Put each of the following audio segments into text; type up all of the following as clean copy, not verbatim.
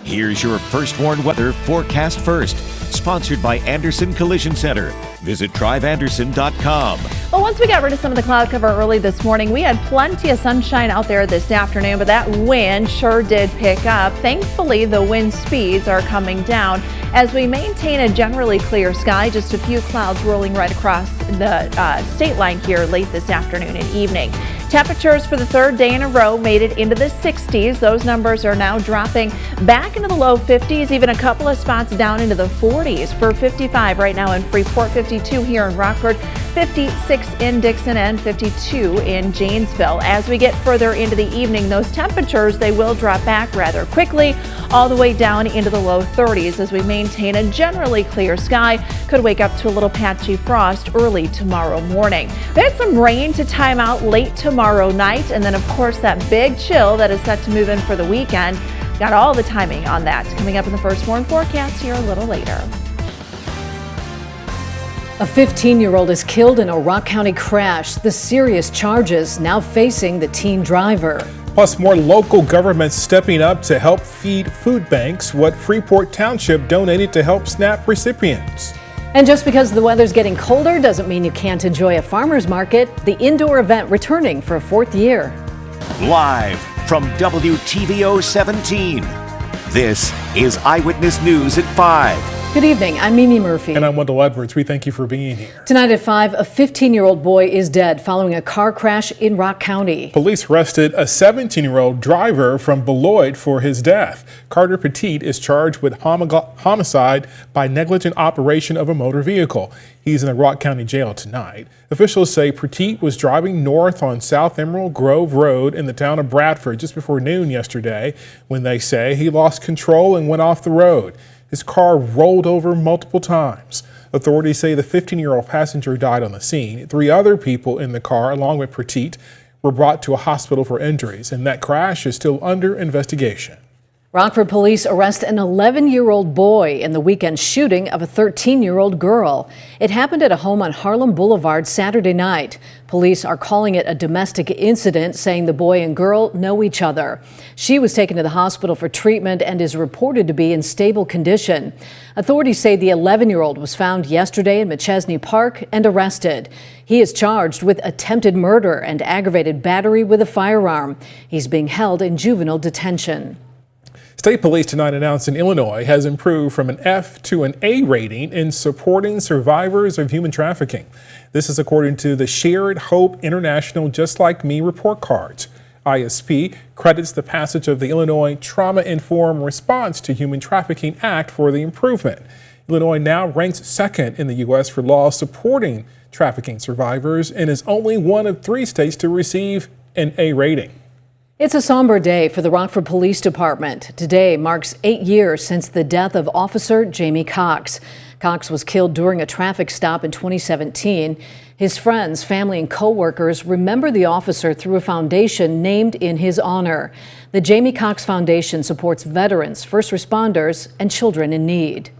Here's your First Warn Weather Forecast First, sponsored by Anderson Collision Center. Visit driveanderson.com. Well, once we got rid of some of the cloud cover early this morning, we had plenty of sunshine out there this afternoon, but that wind sure did pick up. Thankfully, the wind speeds are coming down as we maintain a generally clear sky. Just a few clouds rolling right across the state line here late this afternoon and evening. Temperatures for the third day in a row made it into the 60s. Those numbers are now dropping back into the low 50s, even a couple of spots down into the 40s. For 55 right now in Freeport, 52 here in Rockford, 56 in Dixon, and 52 in Janesville. As we get further into the evening, those temperatures, they will drop back rather quickly, all the way down into the low 30s as we maintain a generally clear sky. Could wake up to a little patchy frost early tomorrow morning. We had some rain to time out late tomorrow night, and then of course that big chill that is set to move in for the weekend. Got all the timing on that coming up in the First Warn forecast here a little later. A 15-year-old is killed in a Rock County crash. The serious charges now facing the teen driver. Plus, more local governments stepping up to help feed food banks, what Freeport Township donated to help SNAP recipients. And just because the weather's getting colder doesn't mean you can't enjoy a farmer's market. The indoor event returning for a fourth year. Live from WTVO 17, this is Eyewitness News at 5. Good evening, I'm Mimi Murphy. And I'm Wendell Edwards. We thank you for being here. Tonight at 5, a 15-year-old boy is dead following a car crash in Rock County. Police arrested a 17-year-old driver from Beloit for his death. Carter Petit is charged with homicide by negligent operation of a motor vehicle. He's in the Rock County Jail tonight. Officials say Petit was driving north on South Emerald Grove Road in the town of Bradford just before noon yesterday when they say he lost control and went off the road. His car rolled over multiple times. Authorities say the 15-year-old passenger died on the scene. 3 other people in the car, along with Petit, were brought to a hospital for injuries, and that crash is still under investigation. Rockford police arrest an 11-year-old boy in the weekend shooting of a 13-year-old girl. It happened at a home on Harlem Boulevard Saturday night. Police are calling it a domestic incident, saying the boy and girl know each other. She was taken to the hospital for treatment and is reported to be in stable condition. Authorities say the 11-year-old was found yesterday in McChesney Park and arrested. He is charged with attempted murder and aggravated battery with a firearm. He's being held in juvenile detention. State police tonight announced in Illinois has improved from an F to an A rating in supporting survivors of human trafficking. This is according to the Shared Hope International Just Like Me report cards. ISP credits the passage of the Illinois Trauma-Informed Response to Human Trafficking Act for the improvement. Illinois now ranks second in the U.S. for laws supporting trafficking survivors and is only one of 3 states to receive an A rating. It's a somber day for the Rockford Police Department. Today marks 8 years since the death of Officer Jamie Cox. Cox was killed during a traffic stop in 2017. His friends, family, and co-workers remember the officer through a foundation named in his honor. The Jamie Cox Foundation supports veterans, first responders, and children in need.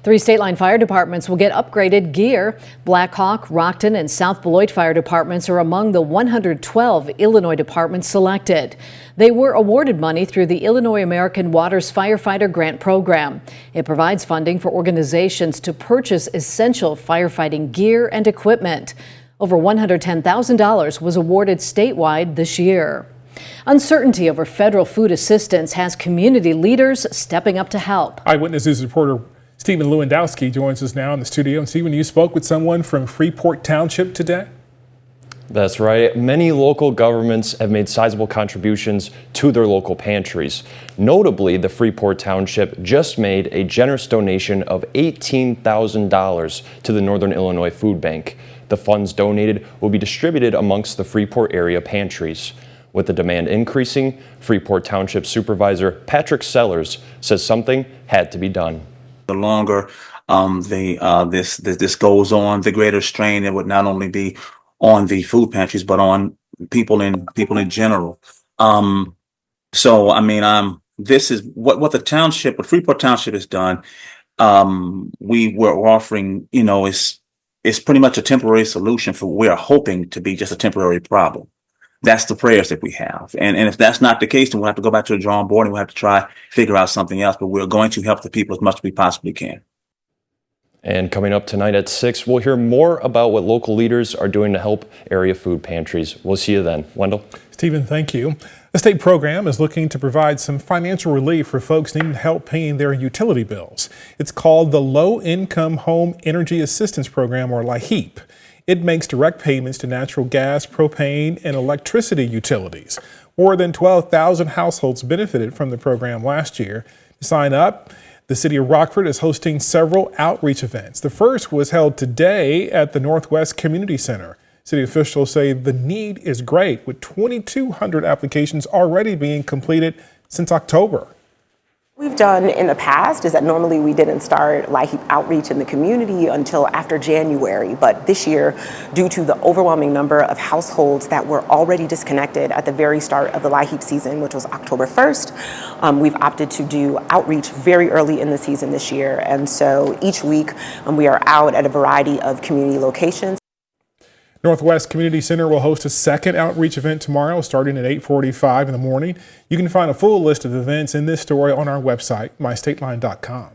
3 state line fire departments will get upgraded gear. Black Hawk, Rockton, and South Beloit fire departments are among the 112 Illinois departments selected. They were awarded money through the Illinois American Waters Firefighter Grant Program. It provides funding for organizations to purchase essential firefighting gear and equipment. Over $110,000 was awarded statewide this year. Uncertainty over federal food assistance has community leaders stepping up to help. Eyewitness News reporter Stephen Lewandowski joins us now in the studio. And Stephen, you spoke with someone from Freeport Township today? That's right. Many local governments have made sizable contributions to their local pantries. Notably, the Freeport Township just made a generous donation of $18,000 to the Northern Illinois Food Bank. The funds donated will be distributed amongst the Freeport area pantries. With the demand increasing, Freeport Township Supervisor Patrick Sellers says something had to be done. The longer this goes on, the greater strain it would not only be on the food pantries, but on people in general. So I mean, this is what Freeport Township has done. We were offering, it's pretty much a temporary solution for what we are hoping to be just a temporary problem. that's the prayers that we have. And if that's not the case, then we'll have to go back to the drawing board and we'll have to try figure out something else. But we're going to help the people as much as we possibly can. And coming up tonight at 6, we'll hear more about what local leaders are doing to help area food pantries. We'll see you then. Wendell? Stephen, thank you. The state program is looking to provide some financial relief for folks needing help paying their utility bills. It's called the Low Income Home Energy Assistance Program, or LIHEAP. It makes direct payments to natural gas, propane, and electricity utilities. More than 12,000 households benefited from the program last year. To sign up, the city of Rockford is hosting several outreach events. The first was held today at the Northwest Community Center. City officials say the need is great, with 2,200 applications already being completed since October. We've done in the past is that normally we didn't start LIHEAP outreach in the community until after January, but this year, due to the overwhelming number of households that were already disconnected at the very start of the LIHEAP season, which was October 1st, we've opted to do outreach very early in the season this year. And so each week we are out at a variety of community locations. Northwest Community Center will host a second outreach event tomorrow starting at 8:45 in the morning. You can find a full list of events in this story on our website, mystateline.com.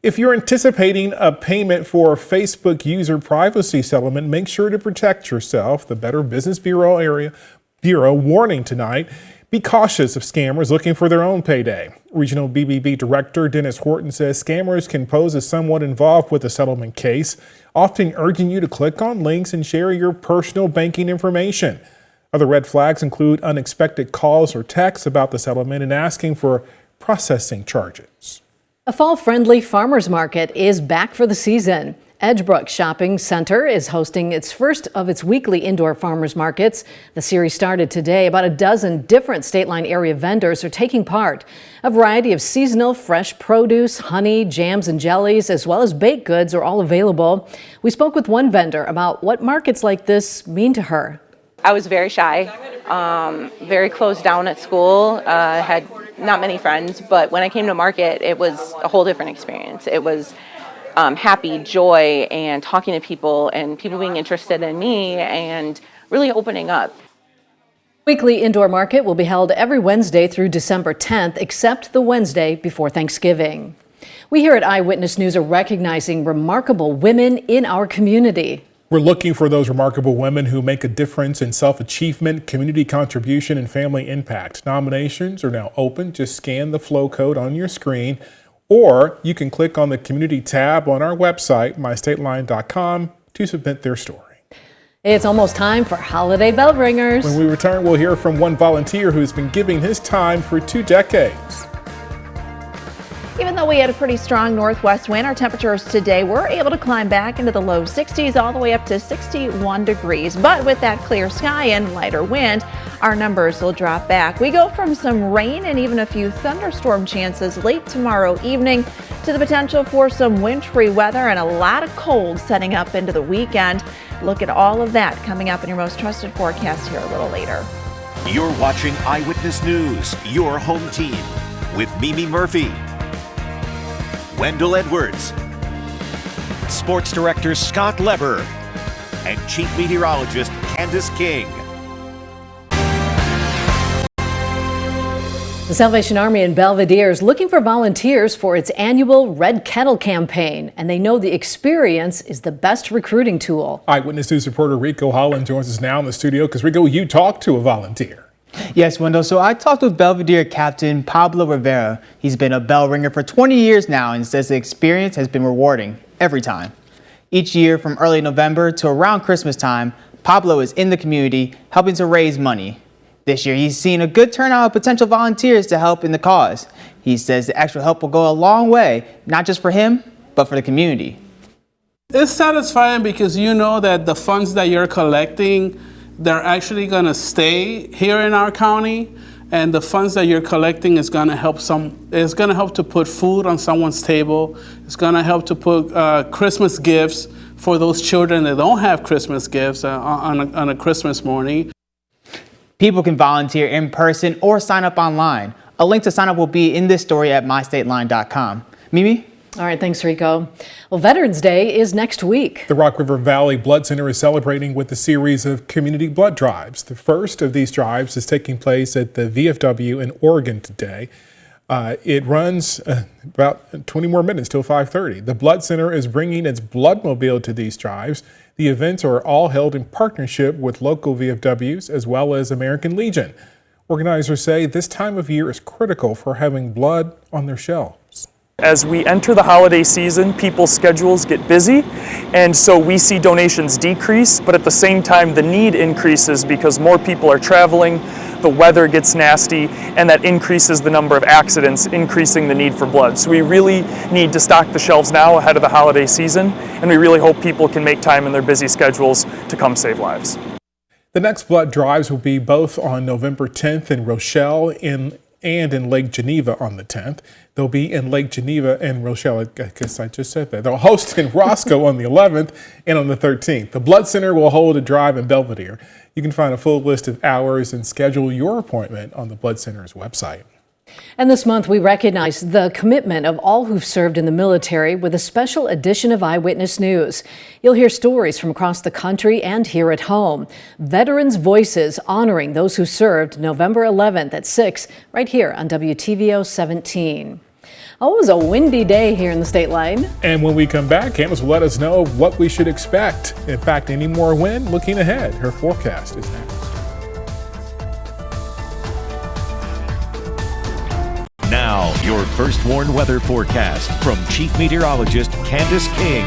If you're anticipating a payment for a Facebook user privacy settlement, make sure to protect yourself. The Better Business Bureau warning tonight. Be cautious of scammers looking for their own payday. Regional BBB Director Dennis Horton says scammers can pose as someone involved with a settlement case, often urging you to click on links and share your personal banking information. Other red flags include unexpected calls or texts about the settlement and asking for processing charges. A fall-friendly farmers market is back for the season. Edgebrook Shopping Center is hosting its first of its weekly indoor farmers markets. The series started today. About a dozen different state line area vendors are taking part. A variety of seasonal fresh produce, honey, jams and jellies, as well as baked goods are all available. We spoke with one vendor about what markets like this mean to her. I was very shy, very closed down at school, had not many friends, but when I came to market, it was a whole different experience. It was happy, joy, and talking to people and people being interested in me and really opening up. Weekly indoor market will be held every Wednesday through December 10th, except the Wednesday before Thanksgiving. We here at Eyewitness News are recognizing remarkable women in our community. We're looking for those remarkable women who make a difference in self-achievement, community contribution, and family impact. Nominations are now open. Just scan the flow code on your screen, or you can click on the community tab on our website, mystateline.com, to submit their story. It's almost time for holiday bell ringers. When we return, we'll hear from one volunteer who's been giving his time for 2 decades. Even though we had a pretty strong northwest wind, our temperatures today were able to climb back into the low 60s all the way up to 61 degrees. But with that clear sky and lighter wind, our numbers will drop back. We go from some rain and even a few thunderstorm chances late tomorrow evening to the potential for some wintry weather and a lot of cold setting up into the weekend. Look at all of that coming up in your most trusted forecast here a little later. You're watching Eyewitness News, your home team, with Mimi Murphy, Wendell Edwards, Sports Director Scott Leber, and Chief Meteorologist Candace King. The Salvation Army in Belvedere is looking for volunteers for its annual Red Kettle campaign, and they know the experience is the best recruiting tool. Eyewitness News reporter Rico Holland joins us now in the studio because, Rico, you talked to a volunteer. Yes, Wendell. So I talked with Belvedere Captain Pablo Rivera. He's been a bell ringer for 20 years now and says the experience has been rewarding every time. Each year from early November to around Christmas time, Pablo is in the community helping to raise money. This year, he's seen a good turnout of potential volunteers to help in the cause. He says the extra help will go a long way, not just for him, but for the community. It's satisfying because you know that the funds that you're collecting, they're actually going to stay here in our county, and the funds that you're collecting is going to help to put food on someone's table. It's going to help to put Christmas gifts for those children that don't have Christmas gifts on a Christmas morning. People can volunteer in person or sign up online. A link to sign up will be in this story at mystateline.com. Mimi? All right, thanks, Rico. Well, Veterans Day is next week. The Rock River Valley Blood Center is celebrating with a series of community blood drives. The first of these drives is taking place at the VFW in Oregon today. It runs about 20 more minutes till 5:30. The Blood Center is bringing its bloodmobile to these drives. The events are all held in partnership with local VFWs as well as American Legion. Organizers say this time of year is critical for having blood on their shelves. As we enter the holiday season, people's schedules get busy, and so we see donations decrease, but at the same time the need increases because more people are traveling, the weather gets nasty, and that increases the number of accidents, increasing the need for blood. So we really need to stock the shelves now ahead of the holiday season, and we really hope people can make time in their busy schedules to come save lives. The next blood drives will be both on November 10th in Rochelle and in Lake Geneva on the 10th. They'll be in Lake Geneva and Rochelle. I guess I just said that. They'll host in Roscoe on the 11th and on the 13th. The Blood Center will hold a drive in Belvedere. You can find a full list of hours and schedule your appointment on the Blood Center's website. And this month, we recognize the commitment of all who've served in the military with a special edition of Eyewitness News. You'll hear stories from across the country and here at home. Veterans' Voices honoring those who served November 11th at 6 right here on WTVO 17. Oh, it was a windy day here in the state line. And when we come back, Candace will let us know what we should expect. In fact, any more wind looking ahead. Her forecast is next. Now, your First Warn weather forecast from Chief Meteorologist Candace King.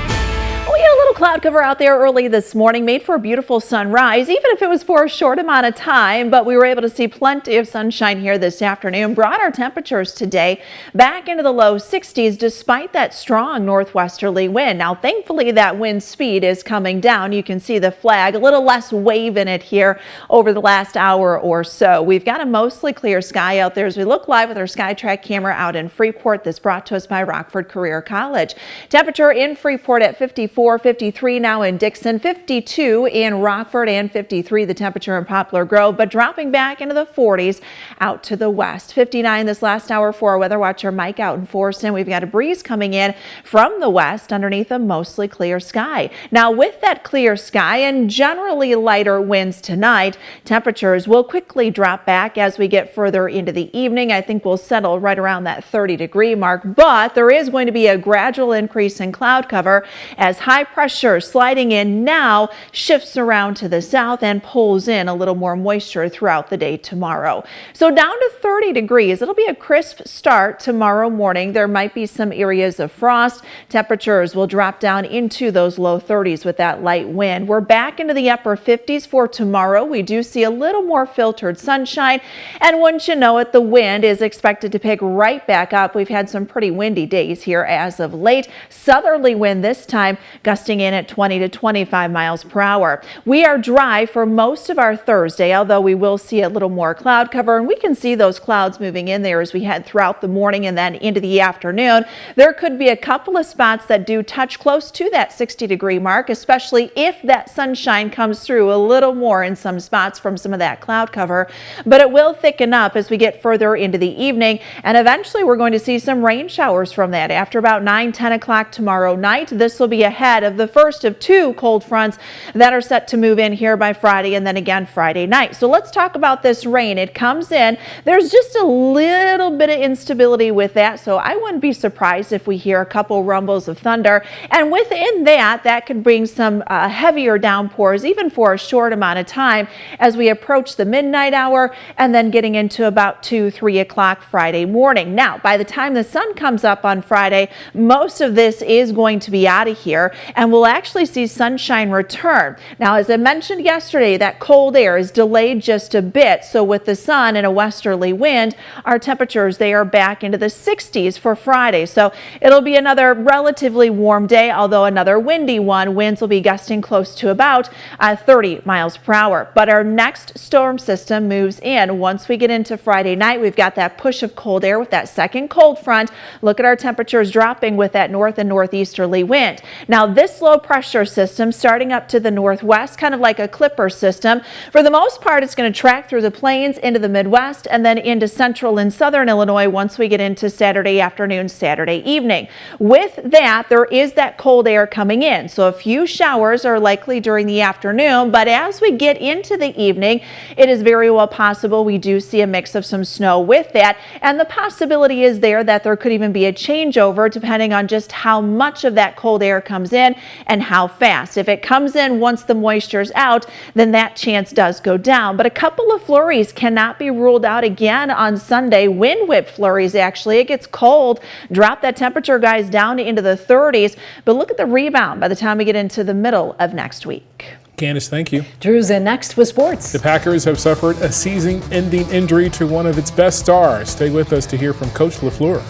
We had a little cloud cover out there early this morning, made for a beautiful sunrise, even if it was for a short amount of time, but we were able to see plenty of sunshine here this afternoon. Brought our temperatures today back into the low 60s despite that strong northwesterly wind. Now, thankfully, that wind speed is coming down. You can see the flag, a little less wave in it here over the last hour or so. We've got a mostly clear sky out there as we look live with our SkyTrack camera out in Freeport. This brought to us by Rockford Career College. Temperature in Freeport at 54, 53 now in Dixon, 52 in Rockford, and 53 the temperature in Poplar Grove, but dropping back into the 40s out to the west. 59 this last hour for our weather watcher Mike out in Forreston. We've got a breeze coming in from the west underneath a mostly clear sky. Now, with that clear sky and generally lighter winds tonight, temperatures will quickly drop back as we get further into the evening. I think we'll settle right around that 30-degree mark, but there is going to be a gradual increase in cloud cover as high pressure sliding in now shifts around to the south and pulls in a little more moisture throughout the day tomorrow. So down to 30 degrees. It'll be a crisp start tomorrow morning. There might be some areas of frost. Temperatures will drop down into those low 30s with that light wind. We're back into the upper 50s for tomorrow. We do see a little more filtered sunshine, and once you know it, the wind is expected to pick right back up. We've had some pretty windy days here as of late. Southerly wind this time gusting in at 20 to 25 miles per hour. We are dry for most of our Thursday, although we will see a little more cloud cover, and we can see those clouds moving in there as we head throughout the morning and then into the afternoon. There could be a couple of spots that do touch close to that 60-degree mark, especially if that sunshine comes through a little more in some spots from some of that cloud cover, but it will thicken up as we get further into the evening, and eventually we're going to see some rain showers from that after about 9-10 o'clock tomorrow night. This will be ahead of the first of two cold fronts that are set to move in here by Friday and then again Friday night. So let's talk about this rain. It comes in. There's just a little bit of instability with that, so I wouldn't be surprised if we hear a couple rumbles of thunder. And within that could bring some heavier downpours even for a short amount of time as we approach the midnight hour and then getting into about 2-3 o'clock Friday morning. Now, by the time the sun comes up on Friday, most of this is going to be out of here, and we'll actually see sunshine return. Now, as I mentioned yesterday, that cold air is delayed just a bit, so with the sun and a westerly wind, our temperatures, they are back into the 60s for Friday. So it'll be another relatively warm day, although another windy one. Winds will be gusting close to about 30 miles per hour. But our next storm system moves in. Once we get into Friday night, we've got that push of cold air with that second cold front. Look at our temperatures dropping with that north and northeasterly wind. Now, this low low pressure system starting up to the northwest, kind of like a clipper system. For the most part, it's going to track through the plains into the Midwest and then into central and southern Illinois once we get into Saturday afternoon, Saturday evening. With that, there is that cold air coming in. So a few showers are likely during the afternoon, but as we get into the evening, it is very well possible we do see a mix of some snow with that. And the possibility is there that there could even be a changeover depending on just how much of that cold air comes in and how fast. If it comes in once the moisture's out, then that chance does go down. But a couple of flurries cannot be ruled out again on Sunday. Wind whip flurries, actually. It gets cold. Drop that temperature, guys, down into the 30s. But look at the rebound by the time we get into the middle of next week. Candace, thank you. Drew's in next with sports. The Packers have suffered a season-ending injury to one of its best stars. Stay with us to hear from Coach LaFleur.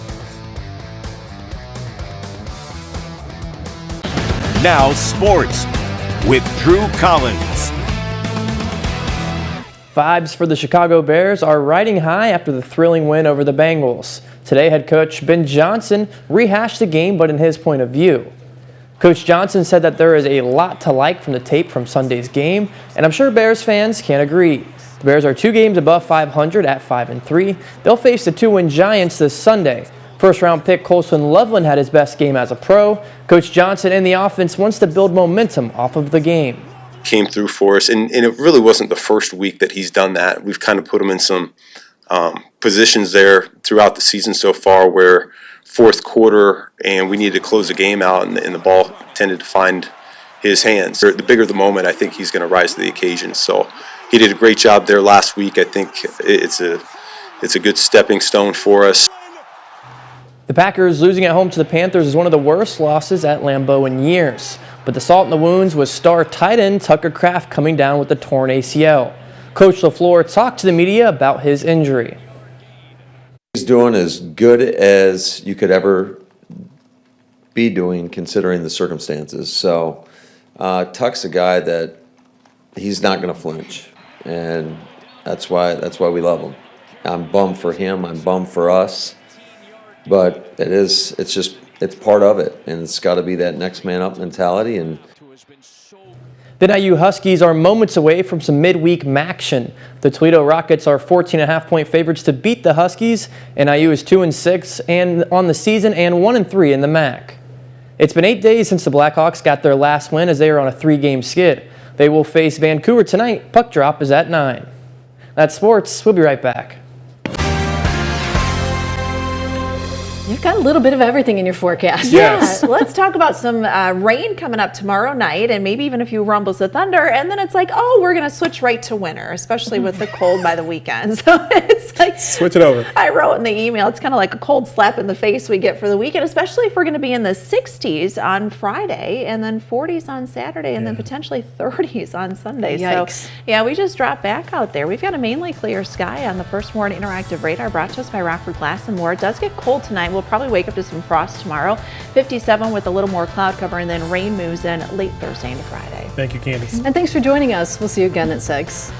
Now sports with Drew Collins. Vibes for the Chicago Bears are riding high after the thrilling win over the Bengals. Today, head coach Ben Johnson rehashed the game, but in his point of view. Coach Johnson said that there is a lot to like from the tape from Sunday's game, and I'm sure Bears fans can agree. The Bears are 2 games above 500 at 5-3. They'll face the 2-win Giants this Sunday. First-round pick Colson Loveland had his best game as a pro. Coach Johnson and the offense wants to build momentum off of the game. Came through for us, and it really wasn't the first week that he's done that. We've kind of put him in some positions there throughout the season so far where fourth quarter and we needed to close the game out, and the ball tended to find his hands. The bigger the moment, I think he's going to rise to the occasion. So he did a great job there last week. I think it's a good stepping stone for us. The Packers losing at home to the Panthers is one of the worst losses at Lambeau in years. But the salt in the wounds was star tight end Tucker Kraft coming down with the torn ACL. Coach LaFleur talked to the media about his injury. He's doing as good as you could ever be doing considering the circumstances. So Tuck's a guy that he's not going to flinch, and that's why we love him. I'm bummed for him. I'm bummed for us, but it's part of it, and it's got to be that next man up mentality. And the IU Huskies are moments away from some midweek action. The Toledo Rockets are 14.5-point favorites to beat the Huskies, and IU is 2-6 and on the season and 1-3 in the MAC. It's been 8 days since the Blackhawks got their last win as they are on a 3-game skid. They will face Vancouver tonight. Puck drop is at 9. That's sports. We'll be right back. You've got a little bit of everything in your forecast. Yes. Yeah, let's talk about some rain coming up tomorrow night and maybe even a few rumbles of thunder. And then it's like, oh, we're going to switch right to winter, especially with the cold by the weekend. So it's like, switch it over. I wrote in the email, it's kind of like a cold slap in the face we get for the weekend, especially if we're going to be in the 60s on Friday and then 40s on Saturday and then potentially 30s on Sunday. Yikes. So yeah, we just dropped back out there. We've got a mainly clear sky on the First Warn Interactive Radar brought to us by Rockford Glass and More. It does get cold tonight. We'll probably wake up to some frost tomorrow. 57 with a little more cloud cover, and then rain moves in late Thursday into Friday. Thank you, Candace. And thanks for joining us. We'll see you again at 6.